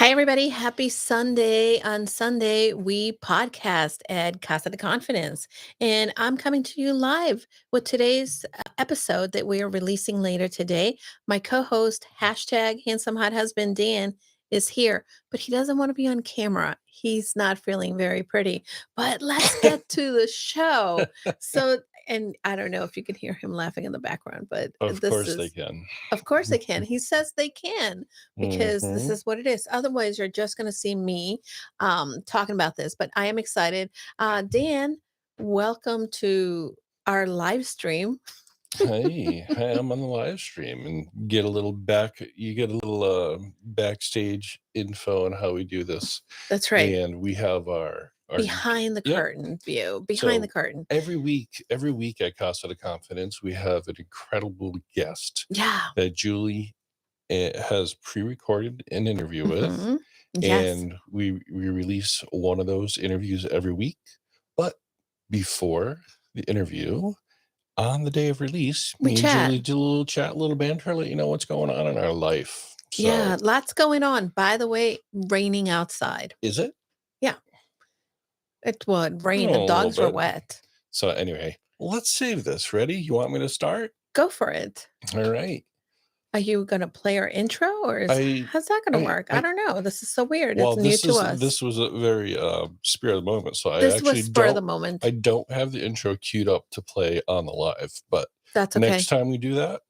Hi, everybody. Happy Sunday. On Sunday, we podcast at Casa De Confidence. And I'm coming to you live with today's episode that we are releasing later today. My co host, hashtag handsome hot husband Dan, is here, but he doesn't want to be on camera. He's not feeling very pretty. But let's get to the show. So, and I don't know if you can hear him laughing in the background, but Of this course they is can. of course they can. He says they can because this Mhm. is what it is. Otherwise, you're just going to see me talking about this. But I am excited. Dan, welcome to our live stream. Hey, I'm on the live stream and get a little backstage info on how we do this. That's right. And we have our Behind the yep. curtain view. Behind the So curtain. every week at Casa de Confidence, we have an incredible guest Yeah. that Julie has pre-recorded an interview with. Mhm. Yes. And we release one of those interviews every week. But before the interview, on the day of release, We me and chat. Julie do a little chat, a little banter, let you know what's going on in our life. So, Yeah, lots going on. By the way, raining outside. is it? Yeah. It would rain. Oh, The a little dogs are bit. wet. So anyway, let's save this. Ready? You want me to start? Go for it. All right. Are you going to play our intro or how's that going to work? I don't know. This is so weird. Well, It's new to us. this was a very spur of the moment. So This was spur of the moment. I don't have the intro queued up to play on the live, but that's okay. Next time we do that,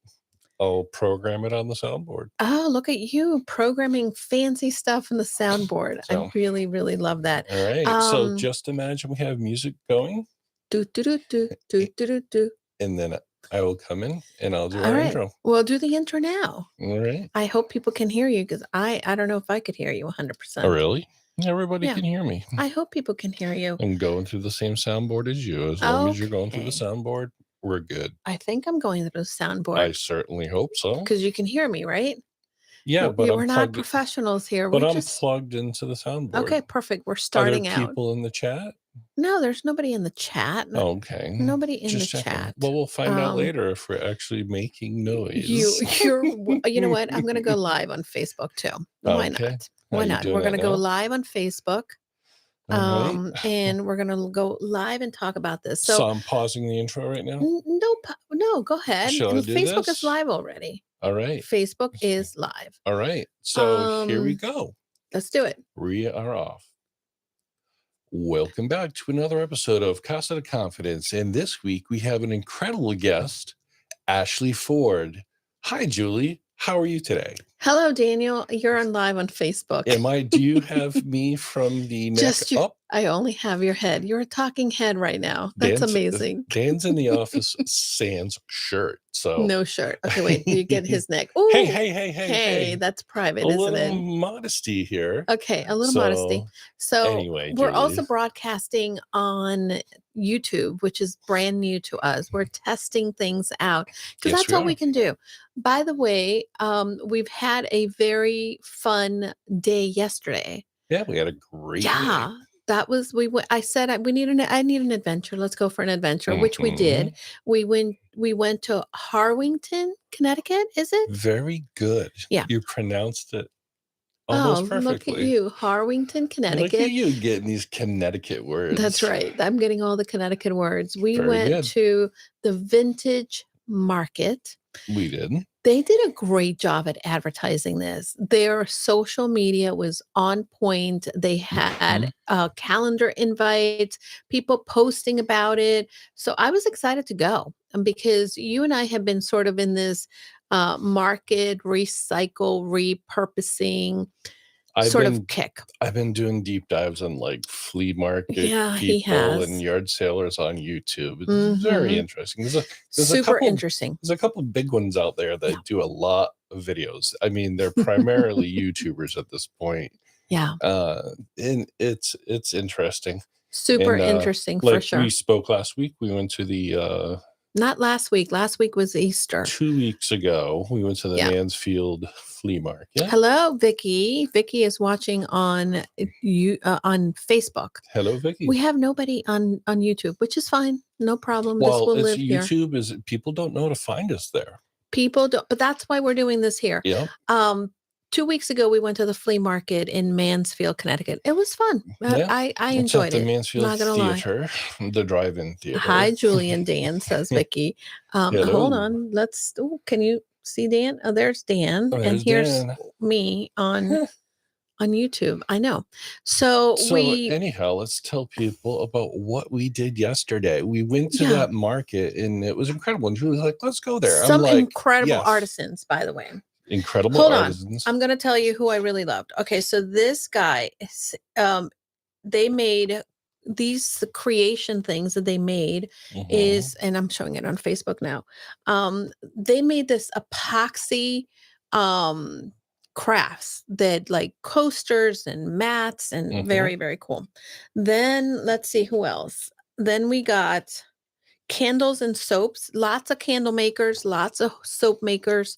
I'll program it on the soundboard. Oh, look at you programming fancy stuff in the soundboard. So, I really, really love that. All right. So just imagine we have music going. Do, do, do, do, do, do, do, do. And then I will come in and I'll do All our right. intro. We'll do the intro now. All right. I hope people can hear you because I don't know if I could hear you 100%. Oh, really? Everybody can hear me. I hope people can hear you. I'm going through the same soundboard as you. As long as you're going through the soundboard, we're good. I think I'm going through the soundboard. I certainly hope so. Because you can hear me, right? Yeah, but we're not professionals here. But I'm plugged into the soundboard. Okay, perfect. We're starting out. Are there people in the chat? No, there's nobody in the chat. Okay. Nobody in the chat. Well, we'll find out later if we're actually making noise. You know what? I'm going to go live on Facebook too. Why not? Why not? We're going to go live on Facebook. And we're going to go live and talk about this. So I'm pausing the intro right now? No, go ahead. Facebook is live already. All right. Facebook is live. All right. So here we go. Let's do it. We are off. Welcome back to another episode of Casa De Confidence. And this week we have an incredible guest, Ashley Ford. Hi, Julie. How are you today? Hello, Daniel. You're on live on Facebook. Do you have me from the neck up? I only have your head. You're a talking head right now. That's amazing. Dan's in the office sans shirt. So no shirt. Okay, wait. You get his neck. Ooh. Hey, that's private, isn't it? A little modesty here. Okay, a little modesty. So anyway, we're also broadcasting on YouTube, which is brand new to us. We're testing things out because that's all we can do. By the way, we've had a very fun day yesterday. Yeah, we had a great day. That was I said I need an adventure. Let's go for an adventure, which we did. We went to Harwington, Connecticut, is it? Very good. Yeah. You pronounced it almost perfectly. Look at you, Harwington, Connecticut. Look at you getting these Connecticut words. That's right. I'm getting all the Connecticut words. We went to the Vintage Market. We did. They did a great job at advertising this. Their social media was on point. They had calendar invites, people posting about it. So I was excited to go because you and I have been sort of in this market, recycle, repurposing sort of kick. I've been doing deep dives on like flea market people and yard sailors on YouTube. It's very interesting. There's super interesting. There's a couple of big ones out there that do a lot of videos. I mean, they're primarily YouTubers at this point. Yeah. And it's interesting. Super interesting for sure. We spoke last week. We went to the not last week. Last week was Easter. 2 weeks ago, we went to the Mansfield flea market. Hello, Vicky. Vicky is watching on Facebook. Hello, Vicky. We have nobody on YouTube, which is fine. No problem. Well, this will live YouTube here. Is people don't know to find us there. People don't, but that's why we're doing this here. Yeah. 2 weeks ago, we went to the flea market in Mansfield, Connecticut. It was fun. Yeah. I It's at enjoyed the it. Mansfield Not gonna lie. Theater, the drive-in theater. Hi, Julie and Dan, says Vicky. Hold Hello. on. Can you see Dan? Oh, there's Dan. Oh, and there's here's Dan. me on YouTube. I know. So anyhow, let's tell people about what we did yesterday. We went to that market and it was incredible. And Julie's like, let's go there. Some I'm like, incredible yes. artisans, by the way. Incredible Hold artisans. on. I'm going to tell you who I really loved. Okay, so this guy, they made these creation things that they made is, and I'm showing it on Facebook now. They made this epoxy crafts that like coasters and mats and very, very cool. Then let's see who else. Then we got candles and soaps, lots of candle makers, lots of soap makers.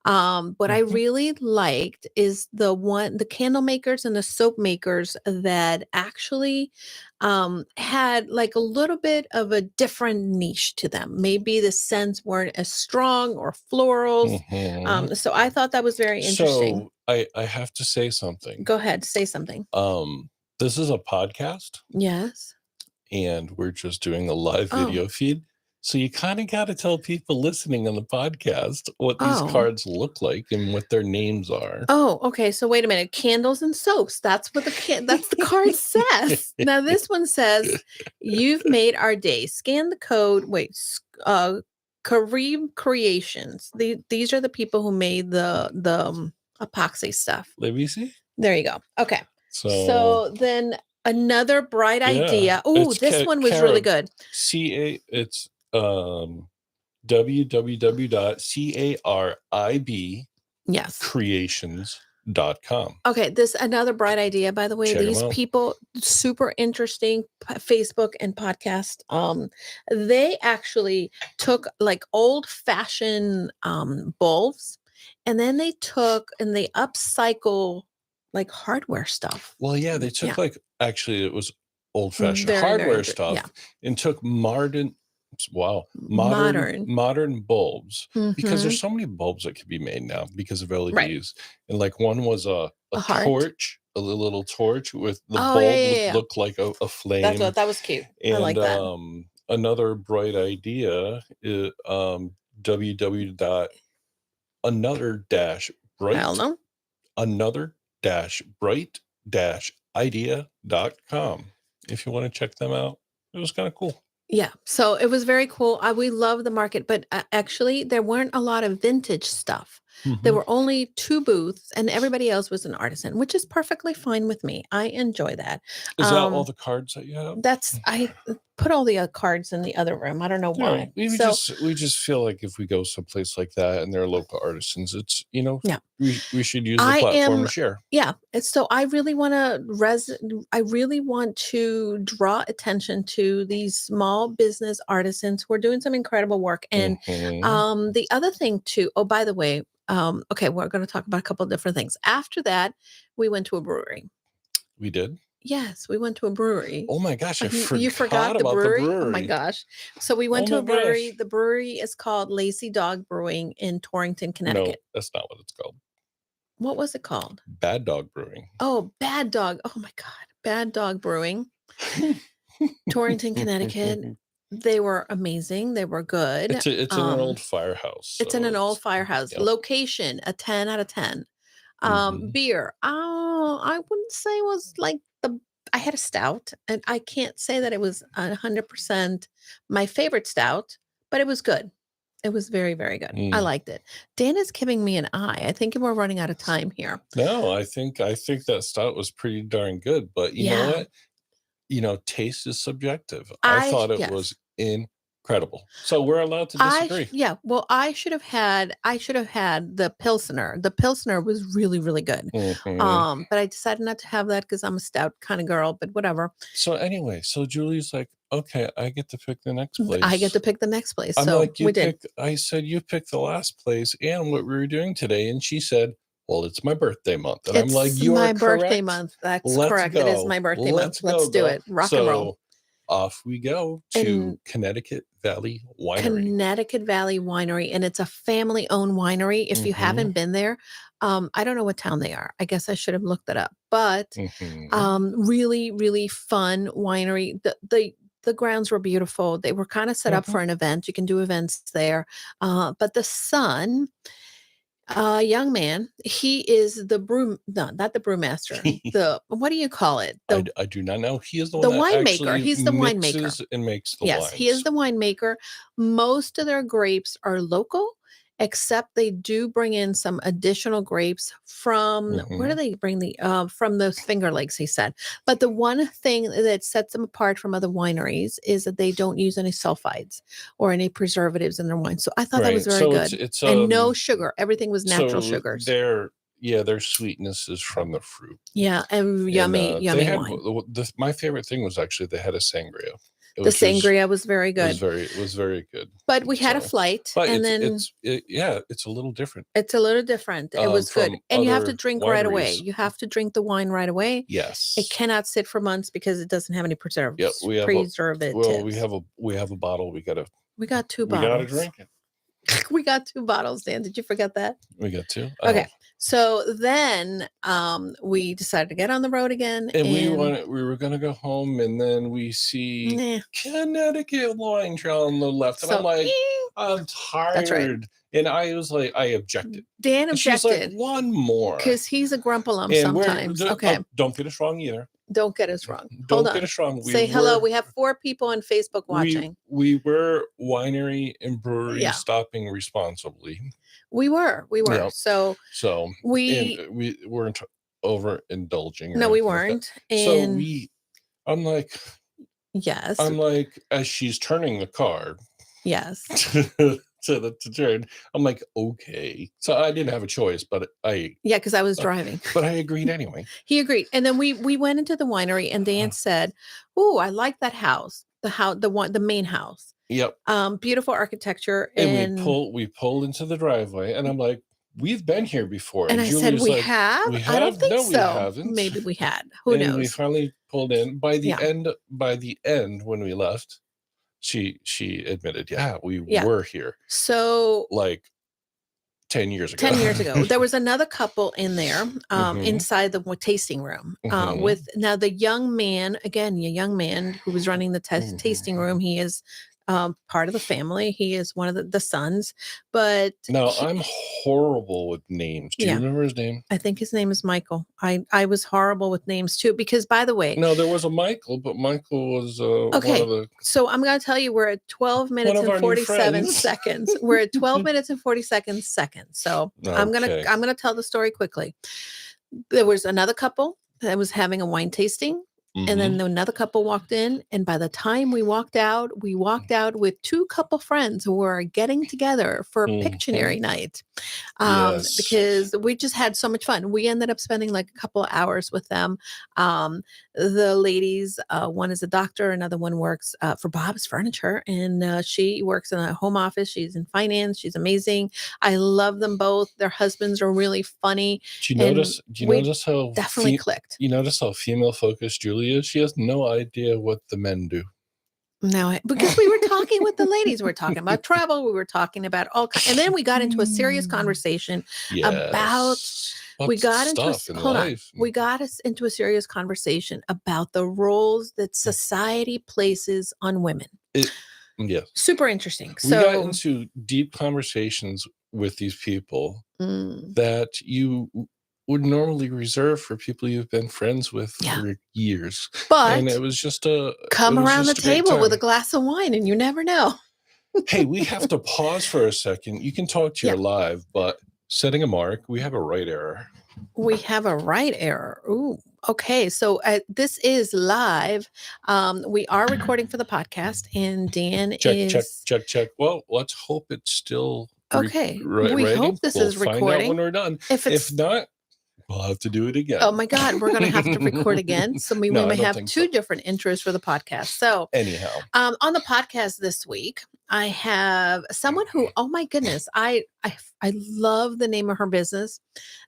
What I really liked is the candle makers and the soap makers that actually had like a little bit of a different niche to them. Maybe the scents weren't as strong or florals. So I thought that was very interesting. So I have to say something. Go ahead, say something. This is a podcast. Yes. And we're just doing a live video feed. So you kind of got to tell people listening on the podcast what these cards look like and what their names are. Oh, okay. So wait a minute. Candles and soaps. That's what the card says. Now this one says, "You've made our day. Scan the code." Wait, Kareem Creations. These are the people who made the epoxy stuff. Let me see. There you go. Okay. So then another bright idea. Oh, this one was really good. It's www.carib creations.com. Okay, this another bright idea, by the way. These people, super interesting Facebook and podcast. They actually took like old-fashioned bulbs, and then they upcycle like hardware stuff. Well, yeah, they took actually it was old-fashioned hardware stuff and took modern bulbs, because there's so many bulbs that can be made now because of LEDs. And like one was a torch, a little torch with the bulb looked like a flame. That was cute. And I like that. Another bright idea is another-bright-idea.com. If you want to check them out, it was kind of cool. Yeah, so it was very cool. We love the market, but actually there weren't a lot of vintage stuff. There were only 2 booths and everybody else was an artisan, which is perfectly fine with me. I enjoy that. Is that all the cards that you have? I put all the cards in the other room. I don't know why. We just feel like if we go someplace like that and they're local artisans, it's, we should use the platform to share. Yeah. So I really want to draw attention to these small business artisans who are doing some incredible work. And the other thing too, oh, by the way, okay, we're going to talk about a couple of different things. After that, we went to a brewery. We did? Yes, we went to a brewery. Oh my gosh, you forgot the brewery? Oh my gosh. So we went to a brewery. Gosh. The brewery is called Lazy Dog Brewing in Torrington, Connecticut. No, that's not what it's called. What was it called? Bad Dog Brewing. Oh, Bad Dog. Oh my God. Bad Dog Brewing. Torrington, Connecticut. They were amazing. They were good. It's in an old firehouse. It's in an old firehouse. Yep. Location, a 10 out of 10. Beer. I wouldn't say it was like I had a stout, and I can't say that it was 100% my favorite stout, but it was good. It was very, very good. I liked it. Dan is giving me an eye. I think we're running out of time here. No, I think that stout was pretty darn good, but you know what? Taste is subjective. I thought it was incredible. So we're allowed to disagree. Well, I should have had the Pilsner. The Pilsner was really, really good. But I decided not to have that because I'm a stout kind of girl, but whatever. So anyway, Julie's like, okay, I get to pick the next place. I get to pick the next place. I'm so like, we did. I said, you picked the last place and what we were doing today. And she said, well, it's my birthday month. And I'm like, you are correct. My birthday month. That's correct. It is my birthday month. Let's do it. Rock and roll. Off we go to Connecticut Valley Winery. Connecticut Valley Winery, and it's a family-owned winery. If you haven't been there, I don't know what town they are. I guess I should have looked it up. But really, really fun winery. The grounds were beautiful. They were kind of set up for an event. You can do events there. But the son, young man, he is the not the brewmaster. What do you call it? I do not know. He is the The one that winemaker. actually He's the winemaker. mixes and makes the Yes, he is wines. the winemaker. Most of their grapes are local, except they do bring in some additional grapes from where do they bring from those Finger Lakes, he said. But the one thing that sets them apart from other wineries is that they don't use any sulfides or any preservatives in their wine. So I thought that was very good. It's and no sugar. Everything was natural sugars. Their sweetness is from the fruit. Yeah, and yummy wine. My favorite thing was actually they had a sangria. The sangria was very good. It was very good. But we had a flight, and then it's a little different. It's a little different. It was good, and you have to drink right away. You have to drink the wine right away. Yes, it cannot sit for months because it doesn't have any preservatives. Yeah, we have a bottle. We got 2 bottles. We got to drink it. We got 2 bottles, Dan. Did you forget that? We got 2. Okay. So then we decided to get on the road again. And we were going to go home, and then we see Connecticut line trail on the left. And I'm like, I'm tired. That's right. And I was like, I objected. Dan objected. She's like, one more. Because he's a grumpalum sometimes. Okay. Don't get us wrong either. Don't get us wrong. Don't get us wrong. Say hello. We have 4 people on Facebook watching. We were winery and brewery stopping responsibly. We were. Yeah. So we weren't overindulging. No, we weren't. And I'm like, yes. I'm like, as she's turning the car. Yes. to turn, I'm like, okay. So I didn't have a choice, but because I was driving. But I agreed anyway. He agreed, and then we went into the winery, and Dan said, "Oh, I like that house. The main house. Yep. Beautiful architecture." And we pulled into the driveway, and I'm like, we've been here before. And I said, we have? I don't think so. We haven't. Maybe we had. Who knows? We finally pulled in. By the end, when we left, she admitted, we were here. So like 10 years ago. 10 years ago. There was another couple in there inside the tasting room with now the young man who was running the tasting room. He is part of the family. He is one of the sons, but now I'm horrible with names. Do you remember his name? I think his name is Michael. I was horrible with names too, because by the way, no, there was a Michael, but Michael was okay. One of the, so I'm going to tell you, we're at 12 minutes and 47 seconds. We're at 12 minutes and 42 seconds. So okay. I'm gonna tell the story quickly. There was another couple that was having a wine tasting. And then another couple walked in, and by the time we walked out with 2 couple friends who were getting together for Pictionary night, because we just had so much fun. We ended up spending like a couple of hours with them. The ladies, one is a doctor, another one works for Bob's Furniture, and she works in a home office. She's in finance. She's amazing. I love them both. Their husbands are really funny. Do you notice how definitely clicked? You notice how female focused Julie is? She has no idea what the men do. No, because we were talking with the ladies. We were talking about travel. We were talking about all kinds. And then we got into a serious conversation about we got us into a serious conversation about the roles that society places on women. Super interesting. We got into deep conversations with these people that you would normally reserve for people you've been friends with for years. And it was just come around the table with a glass of wine, and you never know. Hey, we have to pause for a second. You can talk to your live, but setting a mark, we have a right error. We have a right error. Ooh. Okay, so this is live. We are recording for the podcast, and Dan check. Well, let's hope it's still okay. We hope this is recording. Find out when we're done. If not, we'll have to do it again. Oh my God, we're going to have to record again. So we may have 2 different intros for the podcast. So anyhow, on the podcast this week, I have someone who, oh my goodness, I love the name of her business.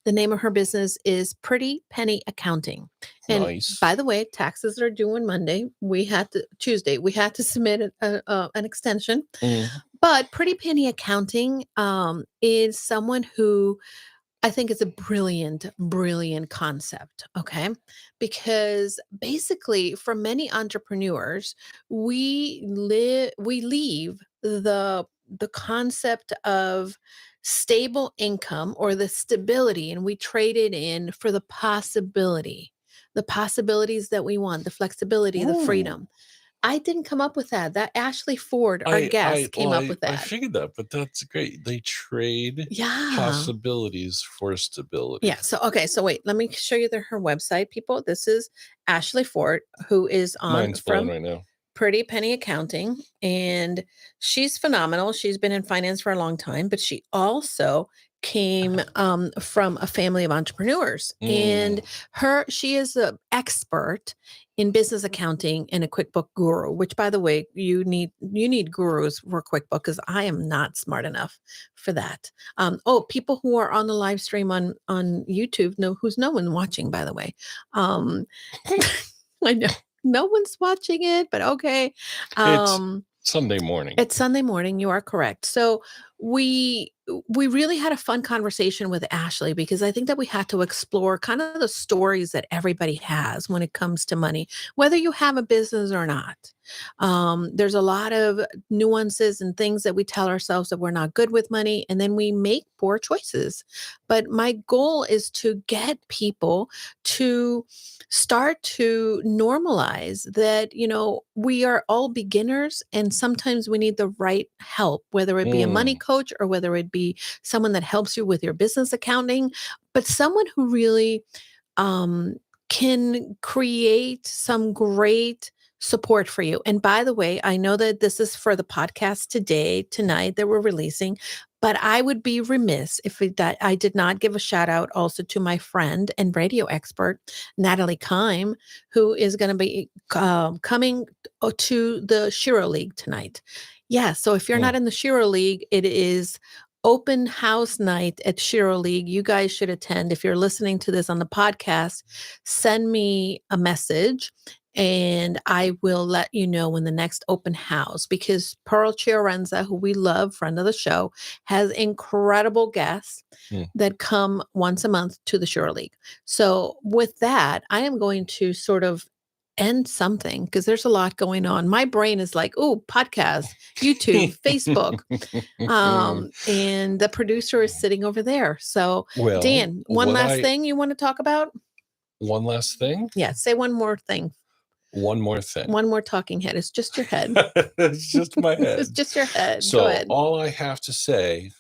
The name of her business is Pretty Penny Accounting. And by the way, taxes are due on Monday. Tuesday, we had to submit an extension. But Pretty Penny Accounting is someone who I think it's a brilliant, brilliant concept, okay? Because basically for many entrepreneurs, we leave the concept of stable income or the stability and we trade it in for the possibility. The possibilities that we want, the flexibility, the Ooh. freedom. I didn't come up with that. That Ashley Ford, our I guest, came well, up with I that. figured that, but that's great. They trade Yeah. possibilities for Yeah. stability. So, okay. So, wait, let me show you her website, people. This is Ashley Ford, who is on Mine's blown from right now. Pretty Penny Accounting, and she's phenomenal. She's been in finance for a long time, but she also came from a family of entrepreneurs. And Mm. she is an expert in business accounting and a QuickBook guru. Which, by the way, you need gurus for QuickBook because I am not smart enough for that. Oh, people who are on the live stream on YouTube know who's no one watching. By the way, um, I know. No one's watching it, but okay. It's Um, Sunday morning. it's Sunday morning, you are correct. So we really had a fun conversation with Ashley because I think that we had to explore kind of the stories that everybody has when it comes to money, whether you have a business or not. There's a lot of nuances and things that we tell ourselves that we're not good with money, and then we make poor choices. But my goal is to get people to start to normalize that, we are all beginners and sometimes we need the right help, whether it be a money Mm. coach or whether it be someone that helps you with your business accounting, but someone who really um, can create some great support for you. And by the way, I know that this is for the podcast tonight that we're releasing, but I would be remiss if that I did not give a shout out also to my friend and radio expert, Natalie Kime, who is going to be coming to the Shiro League tonight. Yeah, so if you're Mm. not in the Shiro League, it is open house night at Shiro League. You guys should attend. If you're listening to this on the podcast, send me a message and I will let you know when the next open house, because Pearl Chiorenza, who we love, friend of the show, has incredible guests Mm. that come once a month to the Shiro League. So with that, I am going to sort of end something because there's a lot going on. My brain is like, oh, podcast, YouTube, Facebook. And the producer is sitting over there. So, Well, Dan, one last thing you want to talk about? one last thing, Yeah, say one more thing. one more thing. One more talking head. It's just your head. It's just my It's head. just your head. Go So ahead. all I have to say is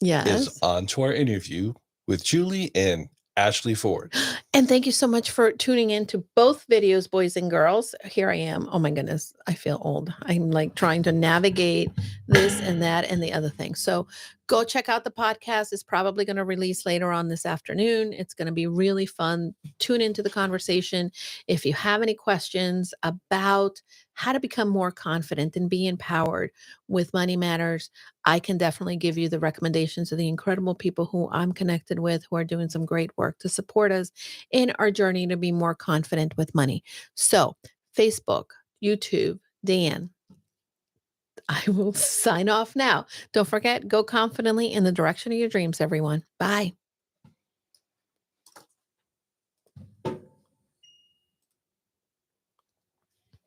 Yes. on to our interview with Julie and Ashley Ford. And thank you so much for tuning in to both videos, boys and girls. Here I am. Oh my goodness, I feel old. I'm like trying to navigate this and that and the other thing. So go check out the podcast. It's probably going to release later on this afternoon. It's going to be really fun. Tune into the conversation. If you have any questions about how to become more confident and be empowered with money matters, I can definitely give you the recommendations of the incredible people who I'm connected with who are doing some great work to support us in our journey to be more confident with money. So, Facebook, YouTube, Dan, I will sign off now. Don't forget, go confidently in the direction of your dreams, everyone. Bye.